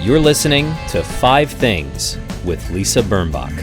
You're listening to 5 Things with Lisa Birnbach.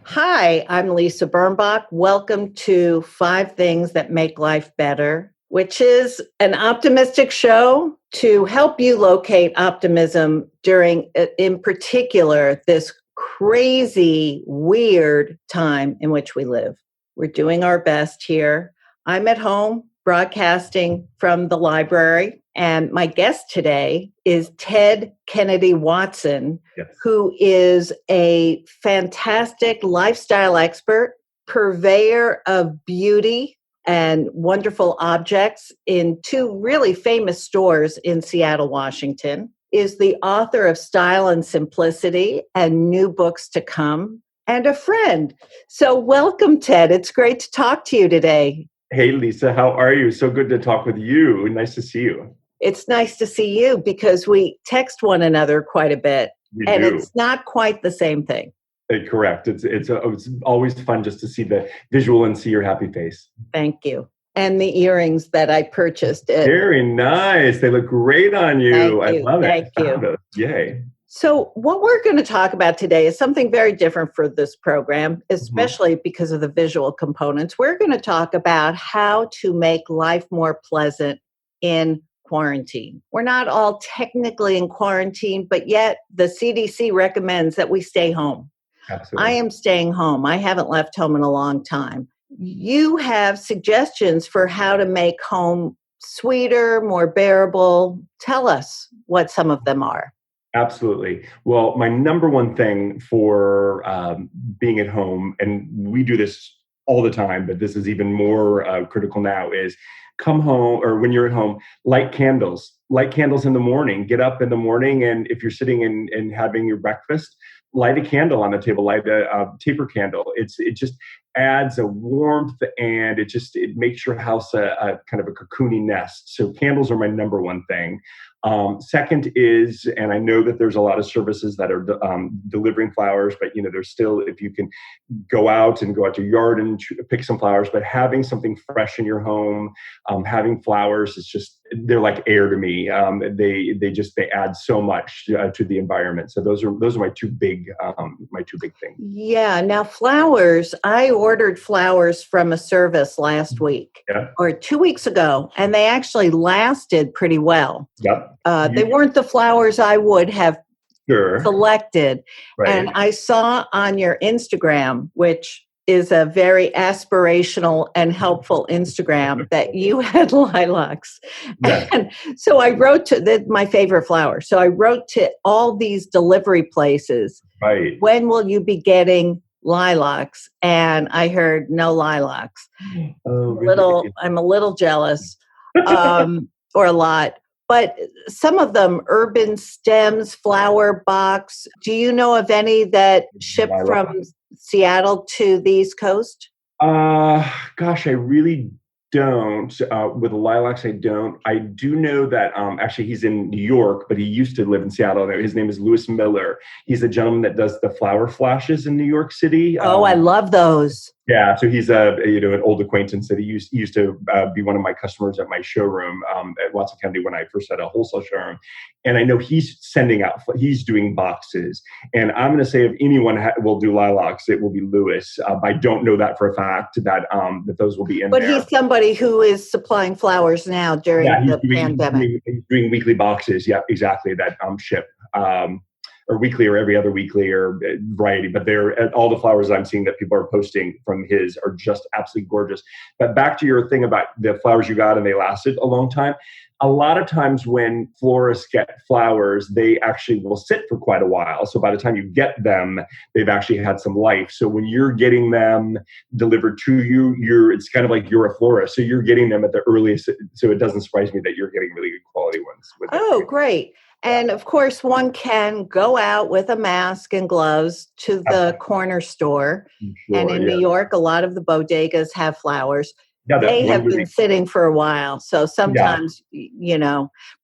Hi, I'm Lisa Birnbach. Welcome to 5 Things That Make Life Better, which is an optimistic show to help you locate optimism during, in particular, this crazy, weird time in which we live. We're doing our best here. I'm at home broadcasting from the library, and my guest today is Ted Kennedy Watson, who is a fantastic lifestyle expert, purveyor of beauty and wonderful objects in 2 really famous stores in Seattle, Washington, is the author of Style and Simplicity and New Books to Come, and a friend. So welcome, Ted. It's great to talk to you today. Hey, Lisa, how are you? So good to talk with you. Nice to see you. It's nice to see you because we text one another quite a bit, and it's not quite the same thing. Correct. It's always fun just to see the visual and see your happy face. Thank you. And the earrings that I purchased. Very nice. They look great on you. I love it. Thank you. Yay. So what we're going to talk about today is something very different for this program, especially because of the visual components. We're going to talk about how to make life more pleasant in quarantine. We're not all technically in quarantine, but yet the CDC recommends that we stay home. Absolutely. I am staying home. I haven't left home in a long time. You have suggestions for how to make home sweeter, more bearable. Tell us what some of them are. Absolutely. Well, my number one thing for being at home, and we do this all the time, but this is even more critical now, is come home, or when you're at home, light candles in the morning. Get up in the morning, and if you're sitting and having your breakfast, light a candle on the table, light a taper candle. It just adds a warmth, and it makes your house a kind of a cocoony nest. So candles are my number one thing. Second is, and I know that there's a lot of services that are delivering flowers, but there's still, if you can go out to your yard and pick some flowers, but having something fresh in your home, having flowers is they're like air to me. They add so much to the environment. So those are my two big things. Yeah. Now flowers, I ordered flowers from a service last week or 2 weeks ago, and they actually lasted pretty well. Yep. They weren't the flowers I would have selected. Right. And I saw on your Instagram, which is a very aspirational and helpful Instagram, that you had lilacs. Yes. And so I wrote to my favorite flower. So I wrote to all these delivery places. Right. When will you be getting lilacs? And I heard no lilacs. Oh, really? I'm a little jealous, or a lot. But some of them, Urban Stems, Flower Box. Do you know of any that ship from Seattle to the East Coast? Gosh, I really don't. With the lilacs, I don't. I do know that actually he's in New York, but he used to live in Seattle. His name is Lewis Miller. He's the gentleman that does the flower flashes in New York City. Oh, I love those. Yeah, so he's an old acquaintance that he used to be one of my customers at my showroom at Watson Kennedy when I first had a wholesale showroom, and I know he's doing boxes. And I'm going to say if anyone will do lilacs, it will be Lewis. I don't know that for a fact that those will be in there. But he's somebody who is supplying flowers now during the pandemic. He's doing weekly boxes. Yeah, exactly. That ship. Or weekly or every other weekly or variety, but all the flowers I'm seeing that people are posting from his are just absolutely gorgeous. But back to your thing about the flowers you got and they lasted a long time. A lot of times when florists get flowers, they actually will sit for quite a while. So by the time you get them, they've actually had some life. So when you're getting them delivered to you, it's kind of like you're a florist. So you're getting them at the earliest. So it doesn't surprise me that you're getting really good quality ones. Oh, great. And of course, one can go out with a mask and gloves to the corner store. Sure, and in New York, a lot of the bodegas have flowers. Yeah, they have been sitting for a while. So sometimes,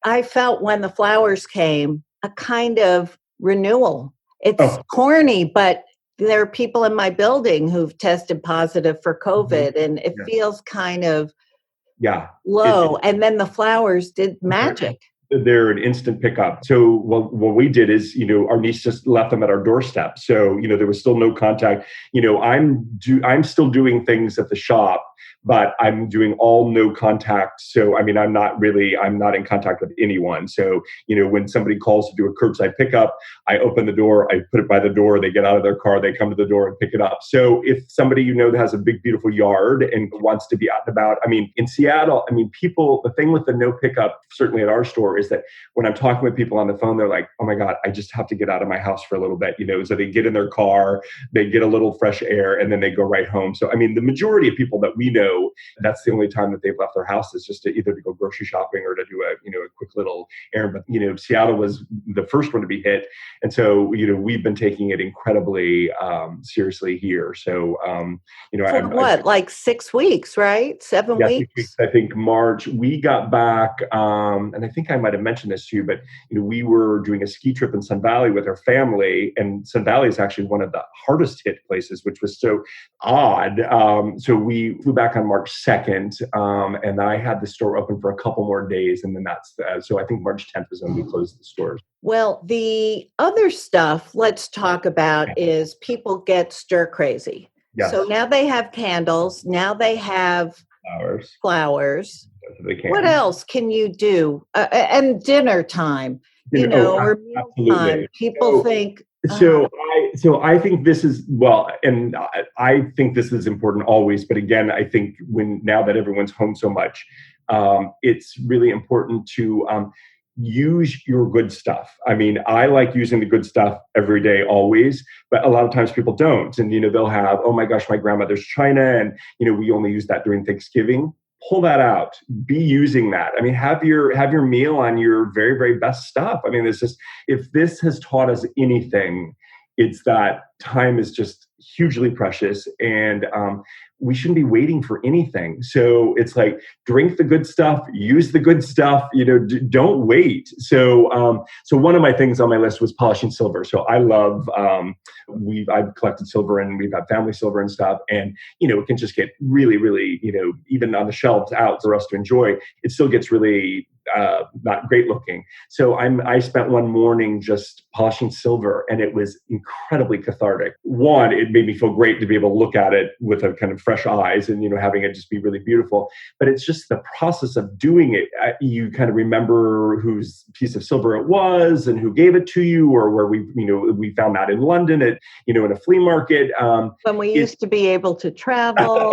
I felt when the flowers came, a kind of renewal. It's corny, but there are people in my building who've tested positive for COVID, and it feels kind of Yeah. low. And then the flowers did magic. They're an instant pickup. So what we did is, our niece just left them at our doorstep. So, there was still no contact. I'm still doing things at the shop, but I'm doing all no contact. So, I'm not in contact with anyone. So, when somebody calls to do a curbside pickup, I open the door, I put it by the door, they get out of their car, they come to the door and pick it up. So if somebody, that has a big, beautiful yard and wants to be out and about, in Seattle, people, the thing with the no pickup, certainly at our store, is that when I'm talking with people on the phone, they're like, oh my God, I just have to get out of my house for a little bit, so they get in their car, they get a little fresh air, and then they go right home. So, the majority of people that we know, that's the only time that they've left their house is just to either to go grocery shopping or to do a quick little errand. But, Seattle was the first one to be hit. And so, we've been taking it incredibly seriously here. So, like 6 weeks, right? 7 weeks? 6 weeks. I think March, we got back, and I think I might have mentioned this to you, but, we were doing a ski trip in Sun Valley with our family, and Sun Valley is actually one of the hardest hit places, which was so odd. So we flew back on March 2nd, and I had the store open for a couple more days, and then so I think March 10th is when we closed the stores. Well, the other stuff let's talk about is people get stir crazy. Yes. So now they have candles. Now they have flowers. What else can you do? And dinner time, or meal time. People think. So I think this is, and I think this is important always. But again, I think now that everyone's home so much, it's really important to use your good stuff. I like using the good stuff every day, always, but a lot of times people don't. And, they'll have, oh my gosh, my grandmother's china. And, we only use that during Thanksgiving. Pull that out, be using that. Have your meal on your very, very best stuff. If this has taught us anything, it's that time is just hugely precious, and we shouldn't be waiting for anything. So it's like, drink the good stuff, use the good stuff, don't wait. So one of my things on my list was polishing silver. So I love, I've collected silver, and we've had family silver and stuff. And, it can just get really, really, even on the shelves out for us to enjoy, it still gets really not great looking. So I spent one morning just polishing silver, and it was incredibly cathartic. One, it made me feel great to be able to look at it with a kind of fresh eyes and, having it just be really beautiful. But it's just the process of doing it. You kind of remember whose piece of silver it was and who gave it to you, or where we found that in London at, in a flea market. When we used to be able to travel.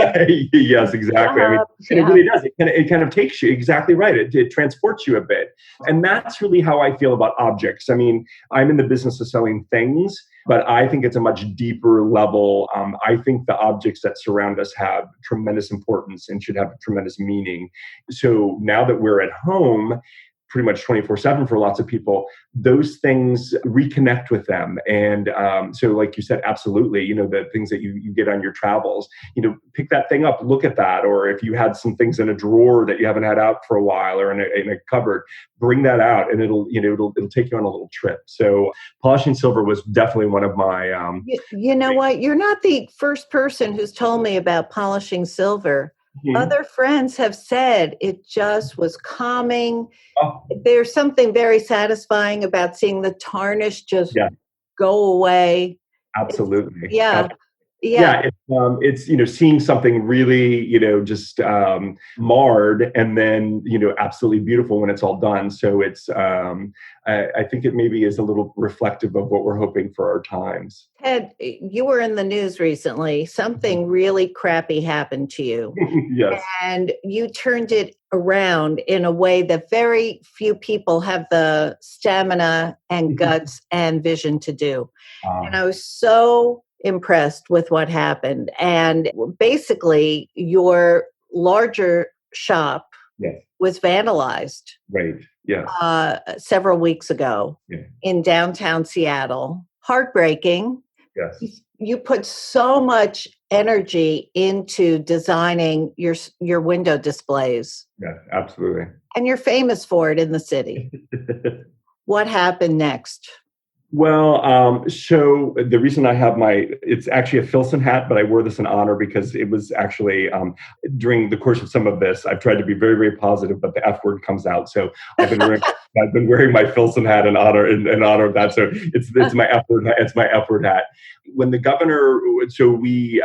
Yes, exactly. It really does. It kind of takes you, exactly right. It transports you a bit. And that's really how I feel about objects. I'm in the business of selling things, but I think it's a much deeper level. I think the objects that surround us have tremendous importance and should have tremendous meaning. So now that we're at home, pretty much 24/7 for lots of people, those things, reconnect with them. And so like you said, absolutely, the things that you get on your travels, pick that thing up, look at that. Or if you had some things in a drawer that you haven't had out for a while, or in a cupboard, bring that out, and it'll take you on a little trip. So polishing silver was definitely one of my... you know what? You're not the first person who's told me about polishing silver. Mm-hmm. Other friends have said it just was calming. Oh. There's something very satisfying about seeing the tarnish just go away. Absolutely. It's seeing something really, just marred, and then, absolutely beautiful when it's all done. So it's, I think it maybe is a little reflective of what we're hoping for our times. Ted, you were in the news recently. Something really crappy happened to you. Yes. And you turned it around in a way that very few people have the stamina and guts and vision to do. And I was so impressed with what happened. And basically, your larger shop was vandalized. Right. Yeah. Several weeks ago in downtown Seattle. Heartbreaking. Yes. You put so much energy into designing your window displays. Yeah, absolutely. And you're famous for it in the city. What happened next? So the reason I have it's actually a Filson hat, but I wore this in honor because it was actually during the course of some of this, I've tried to be very, very positive, but the F word comes out. So I've been wearing my Filson hat in honor of that. So it's my F word hat. It's my F word hat. When the governor, so we,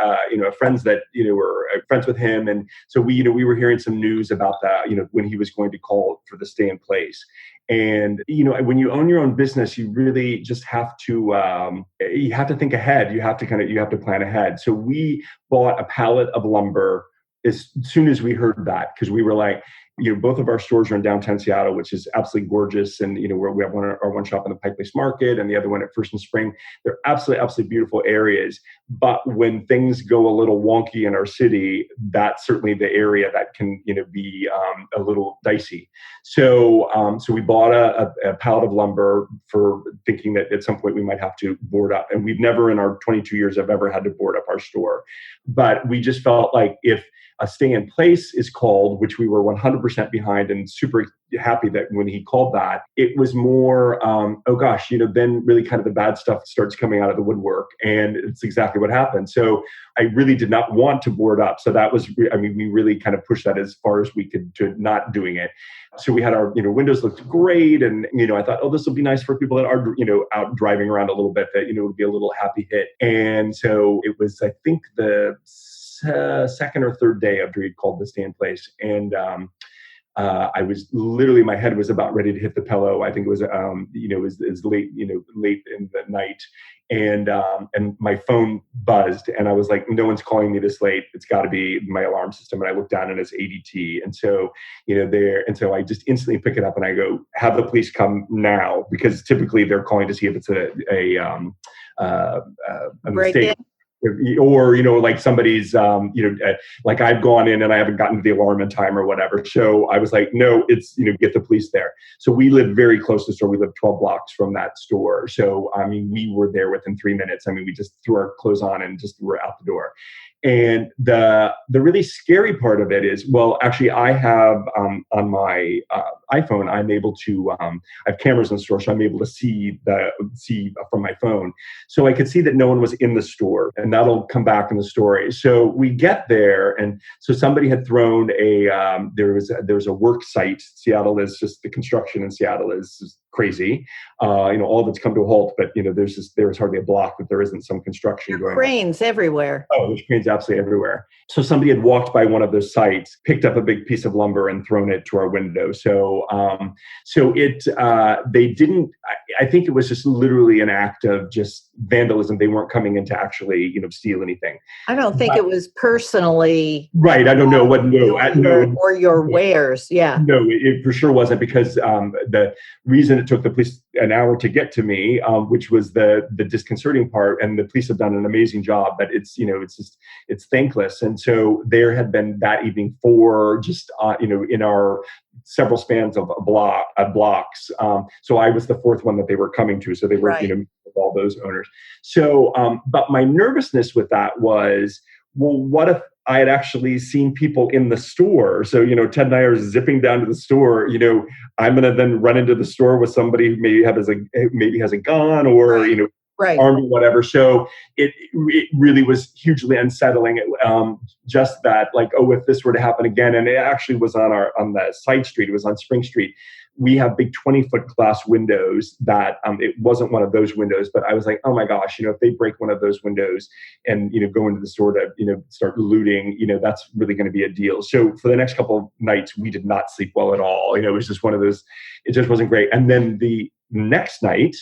friends that, were friends with him. And so we were hearing some news about that, when he was going to call for the stay in place. And, when you own your own business, you really just have to, think ahead. You have to plan ahead. So we bought a pallet of lumber as soon as we heard that, because we were like, both of our stores are in downtown Seattle, which is absolutely gorgeous. And, where we have one shop in the Pike Place Market and the other one at First and Spring. They're absolutely beautiful areas. But when things go a little wonky in our city, that's certainly the area that can, be a little dicey. So we bought a pallet of lumber for thinking that at some point we might have to board up. And we've never in our 22 years have ever had to board up our store. But we just felt like if a stay in place is called, which we were 100% behind and super happy that when he called that, it was more, then really kind of the bad stuff starts coming out of the woodwork. And it's exactly what happened. So I really did not want to board up. So that was, we really kind of pushed that as far as we could to not doing it. So we had our, windows looked great. And, I thought, this will be nice for people that are, out driving around a little bit, that, it would be a little happy hit. And so it was, I think the second or third day after he'd called the stay in place. And I was literally, my head was about ready to hit the pillow. I think it was, it was late, late in the night. And my phone buzzed and I was like, no one's calling me this late. It's got to be my alarm system. And I looked down and it's ADT. And so, so I just instantly pick it up and I go, have the police come now, because typically they're calling to see if it's a mistake. Or, like somebody's, like I've gone in and I haven't gotten to the alarm in time or whatever. So I was like, no, it's, get the police there. So we live very close to the store. We live 12 blocks from that store. So, we were there within 3 minutes. We just threw our clothes on and just were out the door. And the really scary part of it is, well, actually I have on my iPhone, I'm able to, I have cameras in the store, so I'm able to see from my phone. So I could see that no one was in the store, and that'll come back in the story. So we get there, and so somebody had thrown there was a work site. Seattle is just, the construction in Seattle is just crazy. All of it's come to a halt, but there's hardly a block that there isn't some construction going on. Cranes everywhere. Oh, there's cranes absolutely everywhere. So somebody had walked by one of those sites, picked up a big piece of lumber and thrown it to our window. So they didn't, I think it was just literally an act of just vandalism. They weren't coming in to actually, steal anything. I don't think it was personally. Right. I don't know what, or your wares. Yeah. No, it for sure wasn't, because the reason it took the police an hour to get to me, which was the disconcerting part, and the police have done an amazing job, but it's thankless. And so there had been that evening 4 just, in our several spans of blocks. So I was the 4th one that they were coming to. So they were, right. With all those owners. So, but my nervousness with that was, well, what if I had actually seen people in the store? So, Ted and I are zipping down to the store, I'm going to then run into the store with somebody who maybe has a gun or, right. Right. armed or whatever. So it really was hugely unsettling. Just that, like, if this were to happen again, and it actually was on the side street, it was on Spring Street. We have big 20-foot glass windows that it wasn't one of those windows, but I was like, oh my gosh, if they break one of those windows and, go into the store to, start looting, that's really going to be a deal. So for the next couple of nights, we did not sleep well at all. It was just one of those, it just wasn't great. And then the next night,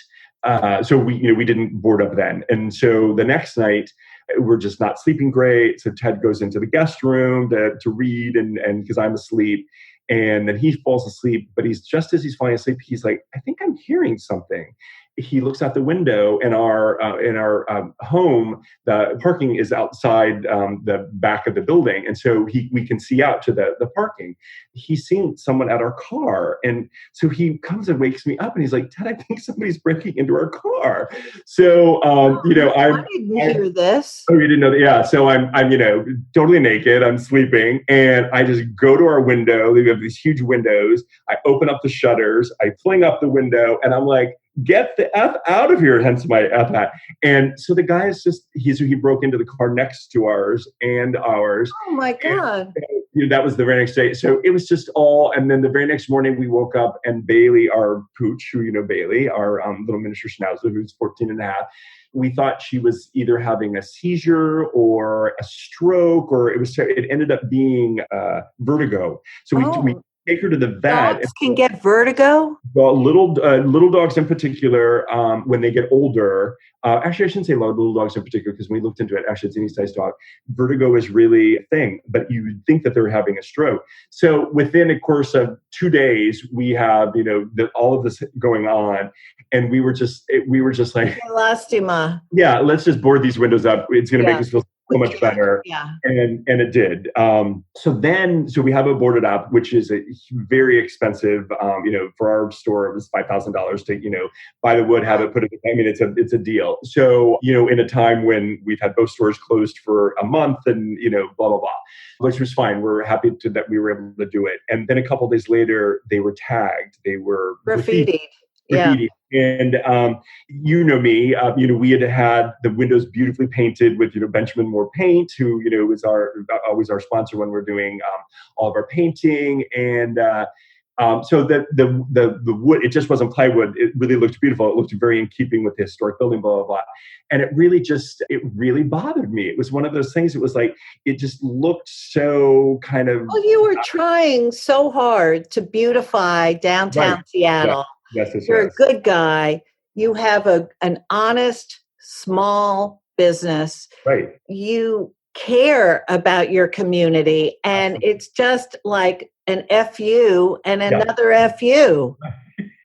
so we didn't board up then. And so the next night, we're just not sleeping great. So Ted goes into the guest room to read and because I'm asleep. And then he falls asleep, but just as he's falling asleep, he's like, I think I'm hearing something. He looks out the window in our home. The parking is outside the back of the building, and so we can see out to the parking. He's seen someone at our car, and so he comes and wakes me up, and he's like, "Ted, I think somebody's breaking into our car." So I didn't hear this. Oh, you didn't know that? Yeah. So I'm totally naked. I'm sleeping, and I just go to our window. We have these huge windows. I open up the shutters. I fling up the window, and I'm like, get the F out of here, hence my F hat. And so the guy is he broke into the car next to ours and ours. Oh my God. And, that was the very next day. So it was just and then the very next morning we woke up and Bailey, our pooch, who, Bailey, our little miniature schnauzer, who's 14 and a half, we thought she was either having a seizure or a stroke, or it ended up being vertigo. So we take her to the vet. Dogs can get vertigo? Well, little dogs in particular, when they get older, actually I shouldn't say little dogs in particular, because when we looked into it, actually it's any size dog, vertigo is really a thing, but you would think that they're having a stroke. So within a course of 2 days, we have, all of this going on. And we were just like, Lastima. Yeah, let's just board these windows up. It's going to make us feel so much better. Yeah. And it did. So we have it boarded up, which is a very expensive, for our store, it was $5,000 to, buy the wood, have it put it, it's a deal. So, in a time when we've had both stores closed for a month and, blah, blah, blah, which was fine. We're happy that we were able to do it. And then a couple of days later, they were tagged. They were graffitied. Graffiti. And me, we had the windows beautifully painted with Benjamin Moore Paint, who is always our sponsor when we're doing all of our painting. And so the wood, it just wasn't plywood. It really looked beautiful. It looked very in keeping with the historic building, blah, blah, blah. And it really bothered me. It was one of those things. It was like, it just looked so kind of. Well, you were trying so hard to beautify downtown Seattle. Yeah. Yes. You're a good guy. You have an honest, small business. Right. You care about your community. And it's just like an FU and another FU.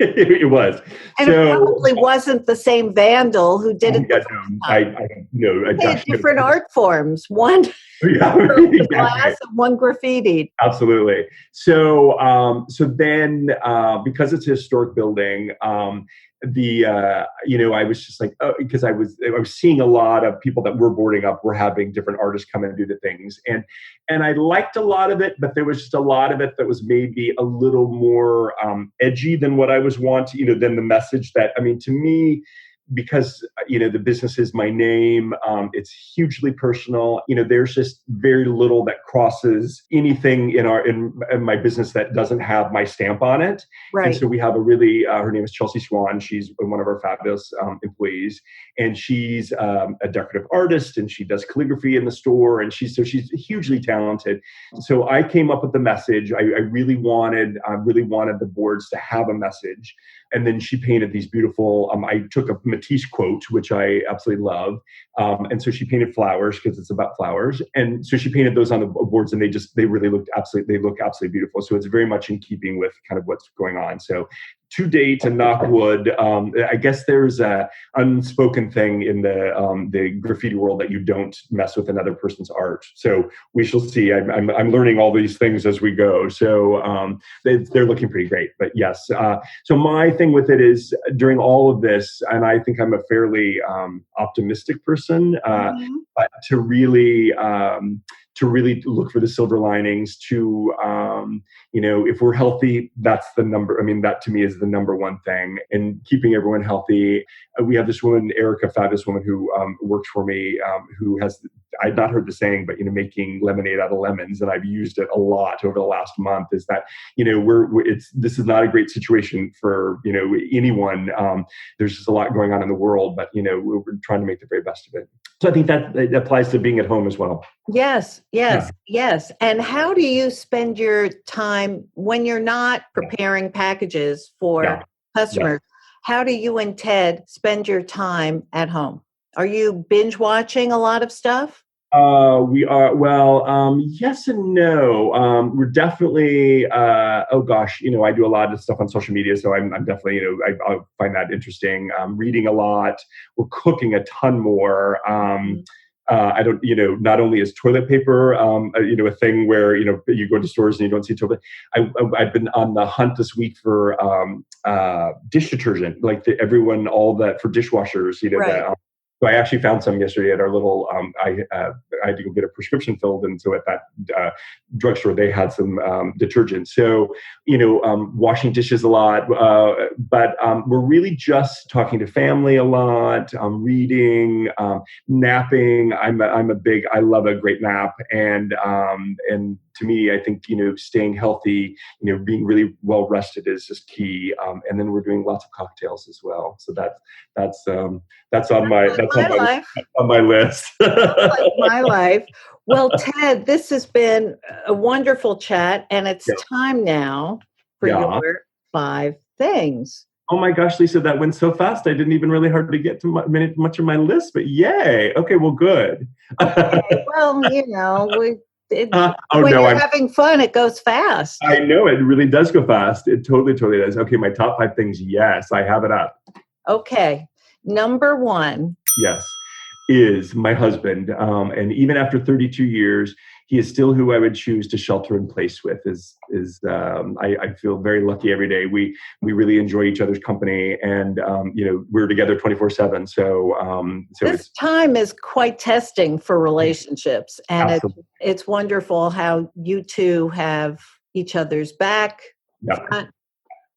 It was. And it probably wasn't the same vandal who did it. I know. Different art forms. One glass and one graffitied. Absolutely. So then because it's a historic building, I was just like, because I was seeing a lot of people that were boarding up were having different artists come in and do the things. And I liked a lot of it, but there was just a lot of it that was maybe a little more edgy than what I was wanting, than the message that, to me, because, the business is my name, it's hugely personal. There's just very little that crosses anything in my business that doesn't have my stamp on it. Right. And so we have a really, her name is Chelsea Swan. She's one of our fabulous employees, and she's a decorative artist, and she does calligraphy in the store, and she's hugely talented. So I came up with the message. I really wanted the boards to have a message. And then she painted these beautiful, I took a Matisse quote, which I absolutely love. And so she painted flowers because it's about flowers. And so she painted those on the boards, and they really look absolutely beautiful. So it's very much in keeping with kind of what's going on. So to date, and knock wood, I guess there's a unspoken thing in the graffiti world that you don't mess with another person's art. So we shall see. I'm learning all these things as we go. So they're looking pretty great. But yes, so my thing with it is during all of this, and I think I'm a fairly optimistic person, but to really look for the silver linings, to, if we're healthy, that's the number. That to me is the number one thing, and keeping everyone healthy. We have this woman, Erica, fabulous woman who works for me, who has, I've not heard the saying, but, making lemonade out of lemons. And I've used it a lot over the last month, is that, this is not a great situation for, anyone. There's just a lot going on in the world, but, we're trying to make the very best of it. So I think that applies to being at home as well. Yes. And how do you spend your time when you're not preparing packages for customers? How do you and Ted spend your time at home? Are you binge watching a lot of stuff? We are, yes and no. We're definitely, I do a lot of stuff on social media. So I'm definitely, I find that interesting. Reading a lot. We're cooking a ton more. I don't, not only is toilet paper, a thing where, you go to stores and you don't see toilet. I've been on the hunt this week for dish detergent, like for dishwashers, right. So I actually found some yesterday at our little. I had to go get a prescription filled, and so at that drugstore they had some detergent. So washing dishes a lot, but we're really just talking to family a lot, reading, napping. I love a great nap, and to me, I think staying healthy, being really well rested is just key. And then we're doing lots of cocktails as well. So that's on my list. Like my life. Well, Ted, this has been a wonderful chat, and it's time now for your 5 things. Oh my gosh, Lisa, that went so fast. I didn't even really hard to get to much of my list, but yay. Okay, well, good. Okay, well, when I'm you're having fun, it goes fast. I know, it really does go fast. It totally does. Okay, my top 5 things. Yes, I have it up. Okay. Number 1. Yes, is my husband. And even after 32 years, he is still who I would choose to shelter in place with. I feel very lucky every day. We really enjoy each other's company, and we're together 24/7. So this time is quite testing for relationships, and it's wonderful how you two have each other's back, front,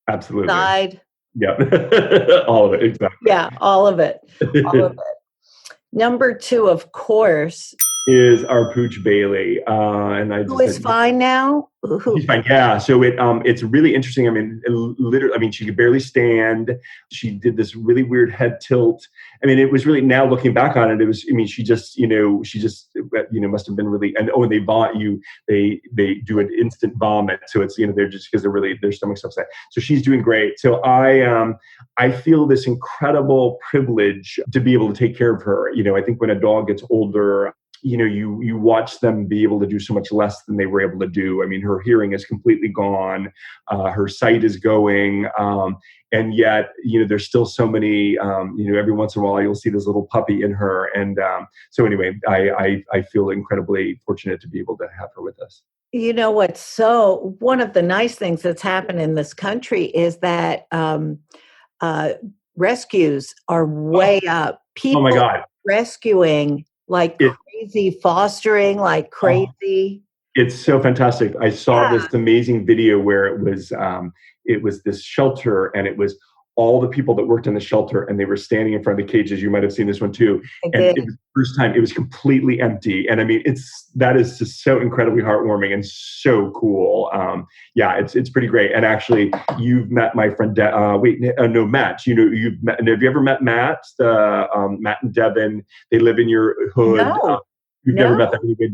absolutely, side. Yeah, all of it, exactly. Yeah, all of it. Number 2, of course, is our pooch Bailey, and who is fine now. She's fine, yeah. So it's really interesting. I mean, literally, she could barely stand. She did this really weird head tilt. I mean, it was really, now looking back on it, it was. She just must have been really. And when they vomit you, they do an instant vomit. So it's they're just because their stomach's upset. So she's doing great. So I feel this incredible privilege to be able to take care of her. I think when a dog gets older, you watch them be able to do so much less than they were able to do. I mean, her hearing is completely gone. Her sight is going. And yet, there's still so many, every once in a while you'll see this little puppy in her. And so anyway, I feel incredibly fortunate to be able to have her with us. One of the nice things that's happened in this country is that rescues are way up. People oh my God. rescuing like crazy, fostering like crazy. It's so fantastic. I saw this amazing video where it was this shelter, and it was all the people that worked in the shelter, and they were standing in front of the cages. You might have seen this one too. It was the first time it was completely empty. And I mean, that is just so incredibly heartwarming and so cool. It's pretty great. And actually, you've met my friend. Matt. Have you ever met Matt? Matt and Devin. They live in your hood. No. You've never met them anyway.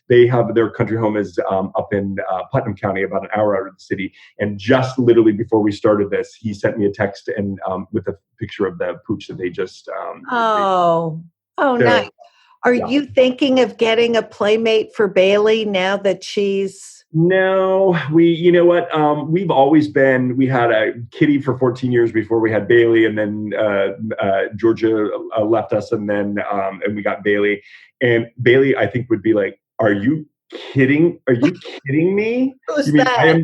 They have their country home is up in Putnam County, about an hour out of the city. And just literally before we started this, he sent me a text and with a picture of the pooch that they just. Nice. Are you thinking of getting a playmate for Bailey now that she's? No, we've always been, we had a kitty for 14 years before we had Bailey, and then Georgia left us, and then and we got Bailey. And Bailey, I think, would be like, are you kidding? Are you kidding me? Who's that?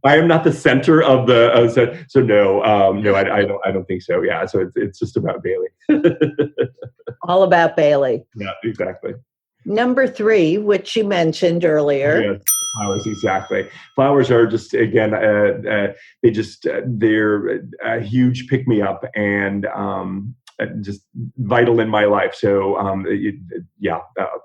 I am not the center of the, so no, I don't think so. Yeah. So it's just about Bailey. All about Bailey. Yeah, exactly. Number 3, which you mentioned earlier. Yes, flowers, exactly. Flowers are just, again, they're a huge pick-me-up and just vital in my life. So,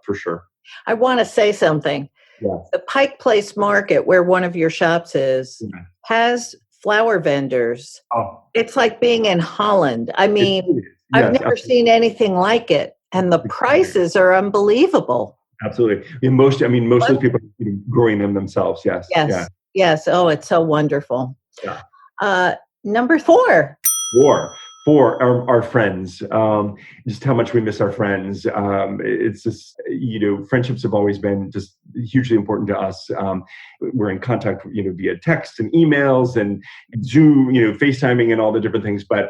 for sure. I want to say something. Yeah. The Pike Place Market, where one of your shops is, has flower vendors. Oh. It's like being in Holland. I mean, I've never seen anything like it. And the prices are unbelievable. Absolutely. Most of the people are growing them themselves. Yes. Yes. Yeah. Yes. Oh, it's so wonderful. Yeah. Number 4. Our friends, just how much we miss our friends. It's just, friendships have always been just hugely important to us. We're in contact, via text and emails and Zoom, FaceTiming and all the different things, but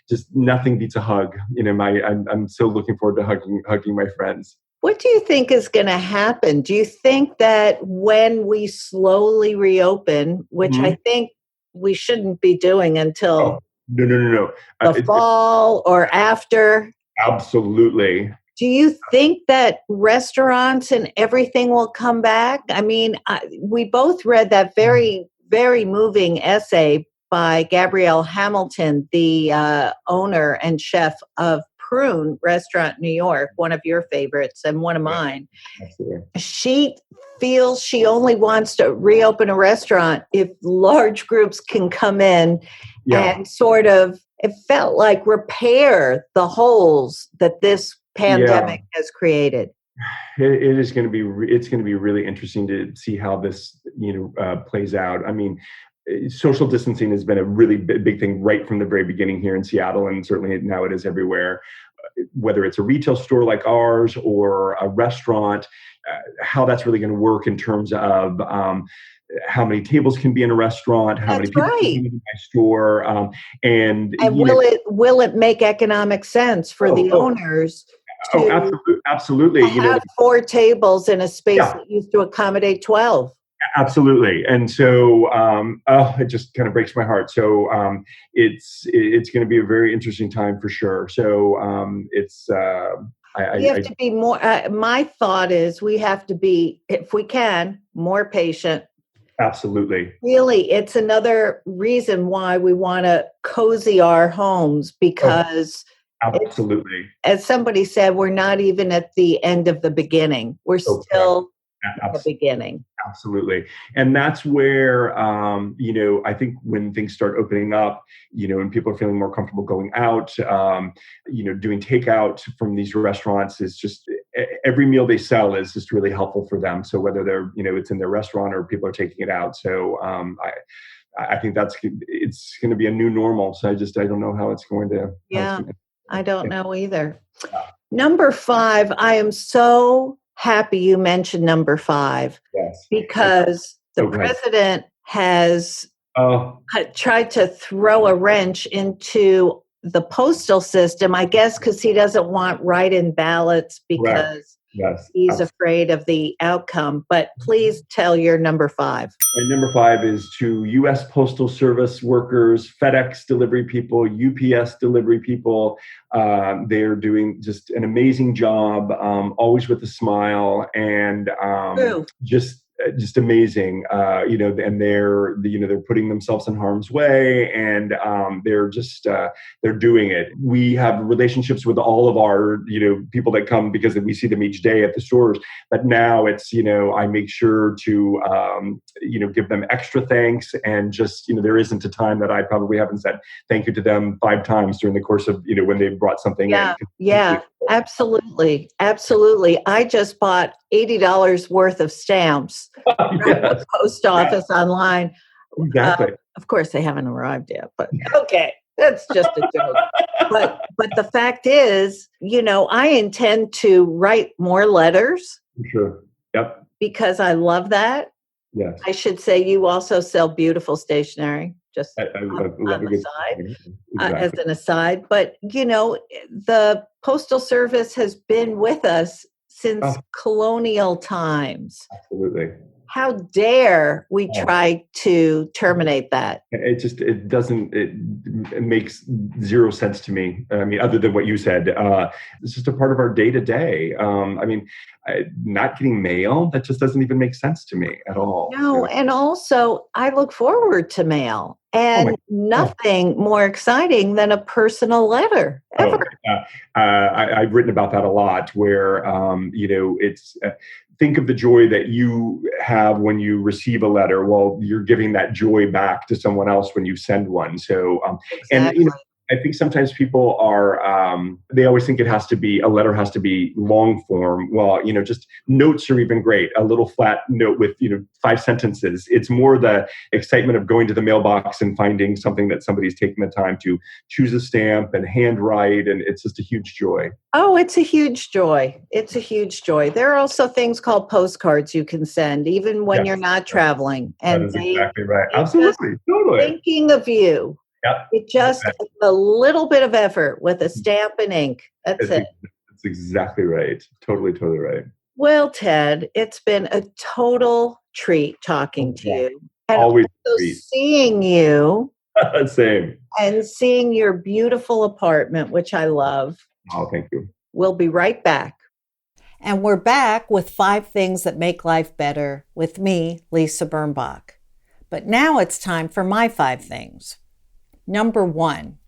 just nothing beats a hug. I'm so looking forward to hugging my friends. What do you think is going to happen? Do you think that when we slowly reopen, which I think we shouldn't be doing until... No. The fall or after? Absolutely. Do you think that restaurants and everything will come back? I mean, we both read that very, very moving essay by Gabrielle Hamilton, the owner and chef of Prune Restaurant New York, one of your favorites and one of mine. Absolutely. She feels she only wants to reopen a restaurant if large groups can come in and sort of, it felt like, repair the holes that this pandemic has created. It is going to be, it's going to be really interesting to see how this, plays out. I mean, social distancing has been a really big thing right from the very beginning here in Seattle, and certainly now it is everywhere. Whether it's a retail store like ours or a restaurant, how that's really going to work in terms of how many tables can be in a restaurant, how many people can be in my store, and will it make economic sense for the owners? Absolutely. Have 4 tables in a space that used to accommodate 12. Absolutely. And so, it just kind of breaks my heart. So, it's going to be a very interesting time for sure. So, we have to be more, my thought is we have to be, if we can, more patient. Absolutely. Really, it's another reason why we want to cozy our homes, because absolutely, as somebody said, we're not even at the end of the beginning. We're still at the beginning. Absolutely. And that's where, I think when things start opening up, and people are feeling more comfortable going out, doing takeout from these restaurants is just, every meal they sell is just really helpful for them. So whether they're, it's in their restaurant or people are taking it out. So I think it's going to be a new normal. So I don't know how it's going to. I don't know either. Number 5, I am so happy you mentioned number 5, because the president has tried to throw a wrench into the postal system, I guess, because he doesn't want write-in ballots because he's afraid of the outcome. But please tell your number 5. And number 5 is to US Postal Service workers, FedEx delivery people, UPS delivery people. They're doing just an amazing job, always with a smile, and just amazing. And they're putting themselves in harm's way, and they're doing it. We have relationships with all of our people that come because we see them each day at the stores. But now it's I make sure to give them extra thanks, and just there isn't a time that I probably haven't said thank you to them 5 times during the course of when they brought something in. Yeah, absolutely. I just bought $80 worth of stamps from the post office online. Exactly. Of course, they haven't arrived yet, but okay, that's just a joke. But the fact is, I intend to write more letters. Sure. Yep. Because I love that. Yes. I should say you also sell beautiful stationery. Just I love on the side, as an aside. But, the Postal Service has been with us since colonial times. Absolutely. How dare we try to terminate that? It makes zero sense to me. I mean, other than what you said, it's just a part of our day to day. Not getting mail, that just doesn't even make sense to me at all. No, and also I look forward to mail, and nothing more exciting than a personal letter ever. I've written about that a lot, where, it's, think of the joy that you have when you receive a letter. Well, you're giving that joy back to someone else when you send one. So, exactly. And, I think sometimes people are, they always think a letter has to be long form. Well, just notes are even great. A little flat note with, 5 sentences. It's more the excitement of going to the mailbox and finding something that somebody's taken the time to choose a stamp and handwrite. And it's just a huge joy. Oh, it's a huge joy. It's a huge joy. There are also things called postcards you can send, even when you're not traveling. And that is exactly right. Absolutely. Totally. Thinking of you. Yep. It just a little bit of effort with a stamp and ink. That's it. That's exactly right. Totally right. Well, Ted, it's been a total treat talking to you. And always also seeing you. Same. And seeing your beautiful apartment, which I love. Oh, thank you. We'll be right back. And we're back with 5 things that make life better with me, Lisa Birnbach. But now it's time for my 5 things. Number 1.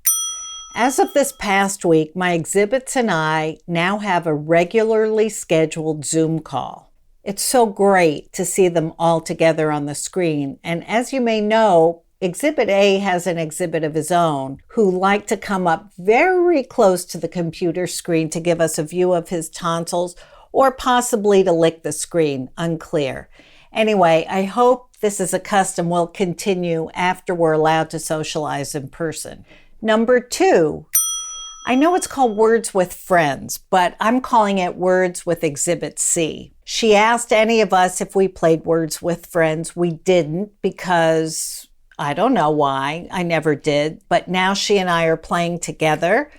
As of this past week, my exhibits and I now have a regularly scheduled Zoom call. It's so great to see them all together on the screen. And as you may know, Exhibit A has an exhibit of his own who liked to come up very close to the computer screen to give us a view of his tonsils or possibly to lick the screen, unclear. Anyway, I hope this is a custom we'll continue after we're allowed to socialize in person. Number 2, I know it's called Words with Friends, but I'm calling it Words with Exhibit C. She asked any of us if we played Words with Friends. We didn't because I don't know why. I never did. But now she and I are playing together.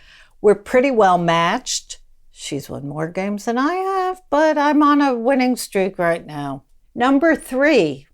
We're pretty well matched. She's won more games than I have, but I'm on a winning streak right now. Number 3.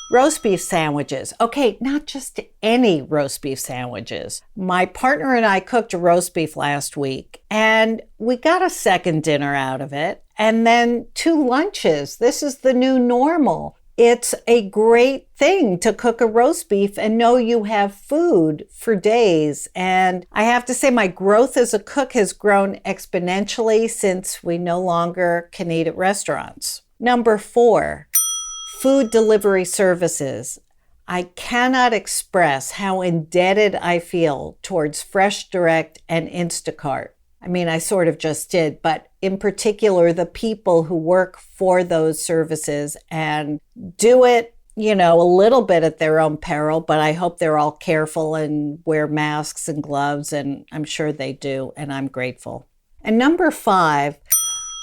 Roast beef sandwiches. Okay, not just any roast beef sandwiches. My partner and I cooked a roast beef last week, and we got a second dinner out of it, and then 2 lunches. This is the new normal. It's a great thing to cook a roast beef and know you have food for days. And I have to say my growth as a cook has grown exponentially since we no longer can eat at restaurants. Number 4. Food delivery services. I cannot express how indebted I feel towards Fresh Direct and Instacart. I mean, I sort of just did, but in particular, the people who work for those services and do it, a little bit at their own peril, but I hope they're all careful and wear masks and gloves, and I'm sure they do, and I'm grateful. And number 5,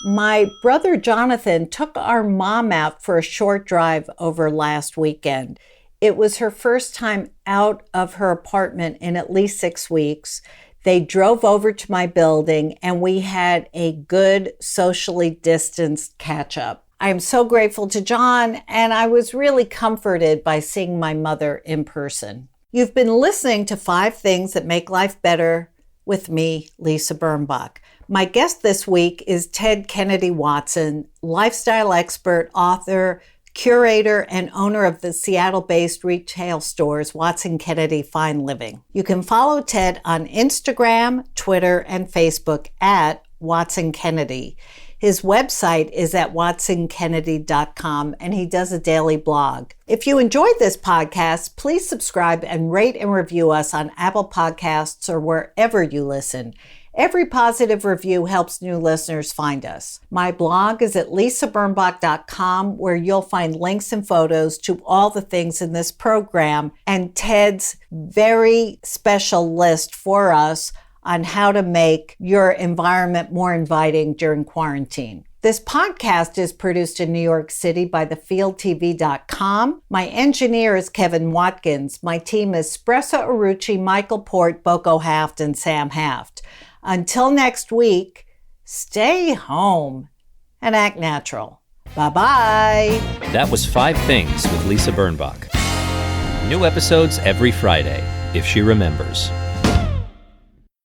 my brother Jonathan took our mom out for a short drive over last weekend. It was her first time out of her apartment in at least 6 weeks. They drove over to my building and we had a good socially distanced catch up. I am so grateful to John, and I was really comforted by seeing my mother in person. You've been listening to 5 Things That Make Life Better with me, Lisa Birnbach. My guest this week is Ted Kennedy Watson, lifestyle expert, author, curator, and owner of the Seattle-based retail stores Watson Kennedy Fine Living. You can follow Ted on Instagram, Twitter, and Facebook at Watson Kennedy. His website is at watsonkennedy.com, and he does a daily blog. If you enjoyed this podcast, please subscribe and rate and review us on Apple Podcasts or wherever you listen. Every positive review helps new listeners find us. My blog is at lisabirnbach.com, where you'll find links and photos to all the things in this program and Ted's very special list for us on how to make your environment more inviting during quarantine. This podcast is produced in New York City by thefieldtv.com. My engineer is Kevin Watkins. My team is Spressa Arucci, Michael Port, Boko Haft, and Sam Haft. Until next week, stay home and act natural. Bye-bye. That was 5 Things with Lisa Birnbach. New episodes every Friday, if she remembers.